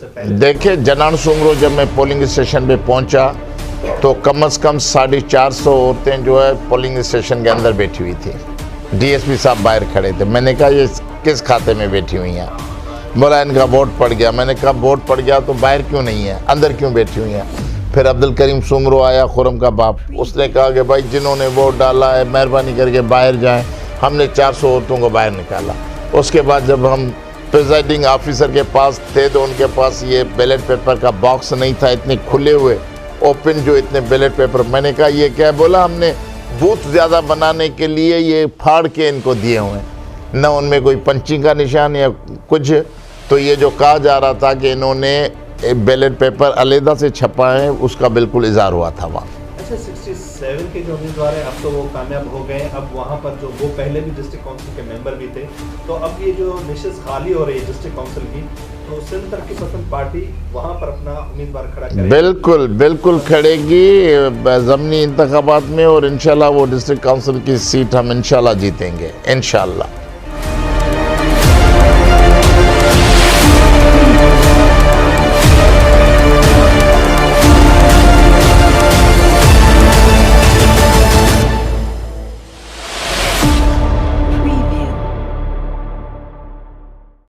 से पहले? देखिए, जनान सुमरो जब मैं पोलिंग स्टेशन पे पहुंचा तो कम से कम 450 औरतें जो है पोलिंग स्टेशन के अंदर बैठी हुई थी। डीएसपी साहब बाहर खड़े थे। मैंने कहा ये किस खाते में बैठी हुई हैं? बोला इनका वोट पड़ गया। मैंने कहा वोट पड़ गया तो बाहर क्यों नहीं है, अंदर क्यों बैठी हुई हैं? फिर अब्दुल करीम सुमरो आया, खुरम का बाप, उसने कहा कि भाई जिन्होंने वोट डाला है मेहरबानी करके बाहर जाएं। हमने 400 औरतों को बाहर निकाला। उसके बाद जब हम प्रिजाइडिंग ऑफिसर के पास थे तो उनके पास ये बैलेट पेपर का बॉक्स नहीं था, इतने खुले हुए ओपन जो इतने बैलेट पेपर। मैंने कहा ये क्या है? बोला हमने बूथ ज़्यादा बनाने के लिए ये फाड़ के इनको दिए हुए हैं, न उनमें कोई पंचिंग का निशान या कुछ। तो ये जो कहा जा रहा था कि इन्होंने बैलेट पेपर अलहदा से छपाए हैं, उसका बिल्कुल इज़हार हुआ था वहाँ। अच्छा, 67 के जो उम्मीदवार हैं अब तो वो कामयाब हो गए। अब वहाँ पर जो वो पहले भी डिस्ट्रिक्ट काउंसिल के मेंबर भी थे, तो अब ये जो निशस्त खाली हो रही है डिस्ट्रिक्ट काउंसिल की, तो सिंध तरक्की पसंद पार्टी वहाँ पर अपना उम्मीदवार खड़ा करेगी? बिल्कुल बिल्कुल खड़ेगी ज़मीनी इंतखाबात में, और इंशाल्लाह वो डिस्ट्रिक्ट काउंसिल की सीट हम इंशाल्लाह जीतेंगे, इंशाल्लाह।